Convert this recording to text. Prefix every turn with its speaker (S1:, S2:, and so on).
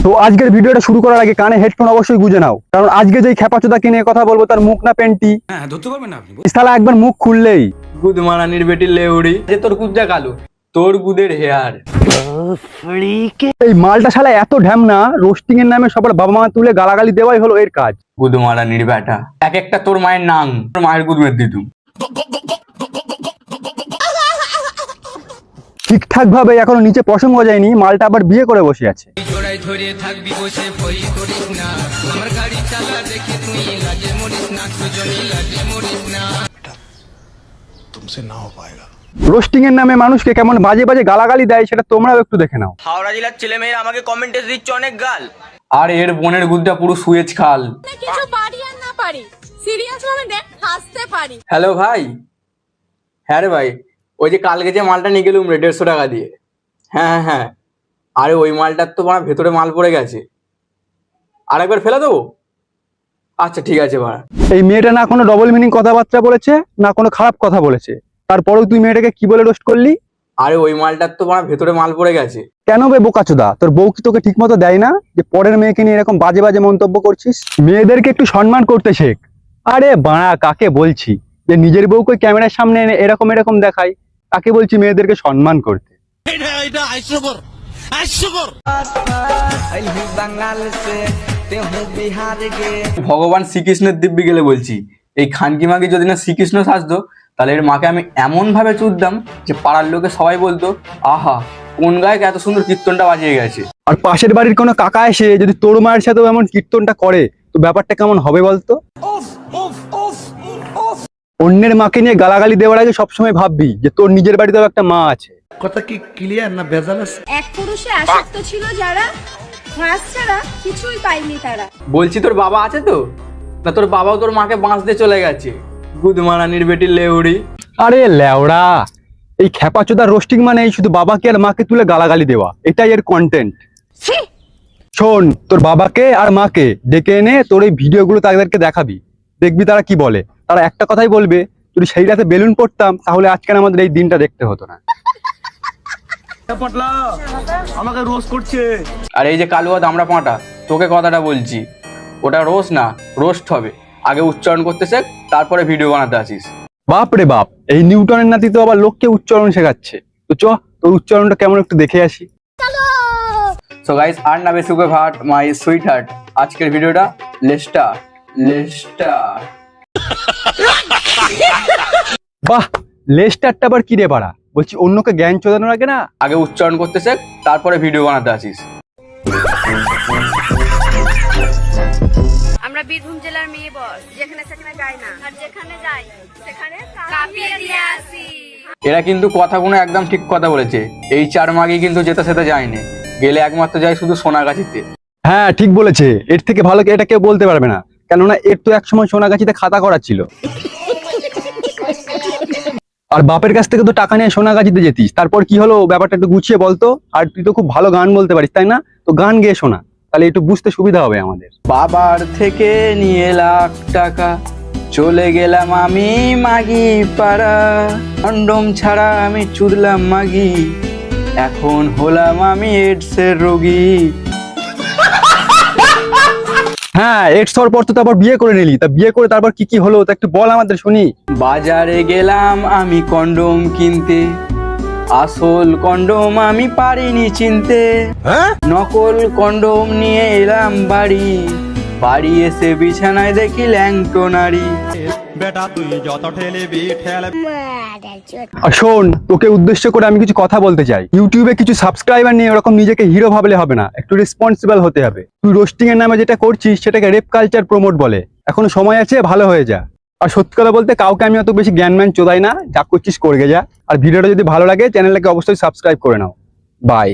S1: তো আজকের ভিডিওটা শুরু করার আগে কানে হেডফোন অবশ্যই গুঁজে নাও, কারণ আজকে যেই খেপাচোদাকে নিয়ে কথা বলবো তার মুখ না পেন্টি।
S2: হ্যাঁ ধরতে পারবেন না আপনি।
S1: শালা একবার মুখ খুললেই
S3: গুদ মারানির বেটি লেউড়ি যে তোর কুজ্জা কালো, তোর গুদের হেয়ার।
S1: এই মালটা শালা এত ঢ্যামনা, রোস্টিং এর নামে সবার বাবা মা তুলে গালাগালি দেওয়াই হলো এর কাজ।
S3: গুদ মারানির বেটা এক একটা তোর মায়ের নাং, তোর মায়ের গুদ মেরে দিতুম।
S1: ঠিকঠাক ভাবে এখনো নিচে পছন্দ যায়নি, মালটা আবার বিয়ে করে বসে আছে। রোস্টিং এর নামে মানুষকে কেমন বাজে বাজে গালাগালি দেয় সেটা তোমরাও একটু দেখে নাও।
S4: হাওড়া জেলার ছেলে মেয়েরা আমাকে কমেন্টে দিচ্ছে অনেক গাল।
S3: আর এর বোনের গুদটা পুরো সুয়েজ খাল।
S5: কিছু পারি আর না পারি, সিরিয়াস মোমেন্টে হাসতে পারি।
S3: হ্যালো ভাই, হ্যাঁ রে ভাই, ওই যে কালকে যে মালটা নিয়ে গেলুম রে 150 টাকা দিয়ে, হ্যাঁ হ্যাঁ হ্যাঁ, আরে ওই মালটার তো আমার ভেতরে মাল পড়ে গেছে, আরেকবার ফেলে দেবো? আচ্ছা ঠিক আছে ভাড়া।
S1: এই মেয়েটা না কোনো ডবল মিনিং কথাবার্তা বলেছে, না কোনো খারাপ কথা বলেছে, তারপরেও তুই মেয়েটাকে কি বলে রোস্ট করলি?
S3: আরে ওই মালটার তো আমার ভেতরে মাল পড়ে গেছে।
S1: কেন বে বোকাচোদা, তোর বউ কি তোকে ঠিক মতো দেয় না যে পরের মেয়েকে নিয়ে এরকম বাজে বাজে মন্তব্য করছিস? মেয়েদেরকে একটু সম্মান করতে শেখ। আরে বাড়া, কাকে বলছি যে নিজের বউকে ক্যামেরার সামনে এনে এরকম এরকম দেখায়, তাকে বলছি মেয়েদেরকে সম্মান করতে।
S3: ভগবান শ্রীকৃষ্ণের দিব্যি গেলে বলছি, এই খানকি মাগি যদি না শ্রীকৃষ্ণ সাজতো তাহলে এর মাকে আমি এমন ভাবে চুদতাম যে পাড়ার লোকে সবাই বলতো, আহা কোন গায়ক এত সুন্দর কীর্তনটা বাজিয়ে গেছে।
S1: আর পাশের বাড়ির কোনো কাকা এসে যদি তোর মায়ের সাথেও এমন কীর্তনটা করে তো ব্যাপারটা কেমন হবে বলতো? অন্যের মাকে নিয়ে গালাগালি দেওয়ার আগে সবসময় ভাববি যে তোর নিজের বাড়িতেও একটা মা আছে।
S6: কথা কি ক্লিয়ার না ভেজাল আছে?
S5: এক পুরুষে আসক্ত ছিল যারা, মাছ ছাড়া কিছুই পায়নি তারা।
S3: বলছি তোর বাবা আছে তো? না তোর বাবাও তোর মাকে বাঁশ দিয়ে চলে গেছে, গুদ মারানির বেটি লেউড়ি।
S1: আরে লেওড়া, এই খেপাচোদা রোস্টিং মানে এই শুধু বাবাকে আর মাকে তুলে গালাগালি দেওয়া, এটাই এর কন্টেন্ট। শোন, তোর বাবাকে আর মাকে ডেকে এনে তোর এই ভিডিওগুলো তাদেরকে দেখাবি, দেখবি তারা কি বলে। তারা একটা কথাই বলবে, যদি সেই রাতে বেলুন পড়তাম তাহলে আজকে আমাদের এই দিনটা দেখতে হতো না।
S2: আমাকে রোজ করছে।
S3: আর এই যে কালুয়া দামড়া পাঁটা, তোকে কথাটা বলছি, ওটা রোজ না রোস্ট হবে। আগে উচ্চারণ করতে শেখ, তারপরে ভিডিও বানাতে আসিস।
S1: বাপ রে বাপ, এই নিউটনের নাতি তো আবার লোককে উচ্চারণ শেখাচ্ছে। তো চ, তোর উচ্চারণটা কেমন একটু দেখে আসি।
S3: সো গাইস, আর না বেশি ভাট মাই সুইট হার্ট, আজকের ভিডিওটা লেস্টার লেস্টার।
S1: বাহ, লেস্টারটা আবার কি রে বাড়া? বলছি অন্যকে জ্ঞান চোদানোর আগে না
S3: আগে উচ্চারণ করতে শেখ, তারপরে ভিডিও বানাতে আসিস।
S5: আমরা বীরভূম জেলার মেয়ে বস, যেখানে সেখানে যাই না, আর যেখানে যাই সেখানে কাঁপিয়ে দিয়ে আসি।
S3: এরা কিন্তু কথাগুলো একদম ঠিক কথা বলেছে। এই 4 মাগি কিন্তু যেতে সেতে যায়নি, গেলে একমাত্র যায় শুধু সোনাগাছিতে।
S1: হ্যাঁ ঠিক বলেছে, এর থেকে ভালো এটা কেউ বলতে পারবে না, কেননা এর তো একসময় সোনাগাছিতে খাতা করা ছিল। আর বাপের কাছ থেকে তো টাকা নিয়ে সোনাগাছিতে যেতিস, তারপর কি হলো ব্যাপারটা একটু গুছিয়ে বলতো। আর তুই তো খুব ভালো গান বলতে পারিস তাই না? তো গান গেয়ে শোনা, তাহলে একটু বুঝতে সুবিধা হবে আমাদের।
S3: বাবার থেকে নিয়ে লাখ টাকা চলে গেলাম আমি মাগি পাড়া, কন্ডম ছাড়া আমি চুদলাম মাগি, এখন হলাম আমি এডসের রোগী।
S1: হ্যাঁ, এডস হওয়ার পর তো আবার বিয়ে করে নিলি, তা বিয়ে করে তারপর কি কি হলো তা একটু বল আমাদের শুনি।
S3: বাজারে গেলাম আমি কন্ডম কিনতে, আসল কন্ডম আমি পারিনি চিনতে, নকল কন্ডম নিয়ে এলাম বাড়ি, বাড়ি এসে বিছানায় দেখি ল্যাংটো নারী।
S1: আর শোন, তোকে উদ্দেশ্য করে আমি কিছু কথা বলতে চাই। ইউটিউবে কিছু সাবস্ক্রাইবার নিয়ে ওরকম নিজেকে হিরো ভাবলে হবে না, একটু রেসপন্সিবল হতে হবে। তুই রোস্টিং এর নামে যেটা করছিস সেটাকে রেপ কালচার প্রমোট বলে। এখনো সময় আছে, ভালো হয়ে যা। আর সত্যি কথা বলতে কাউকে আমি অত বেশি জ্ঞান চোদাই না, যা করছিস করগে যা। আর ভিডিওটা যদি ভালো লাগে চ্যানেলটাকে অবশ্যই সাবস্ক্রাইব করে নাও। বাই।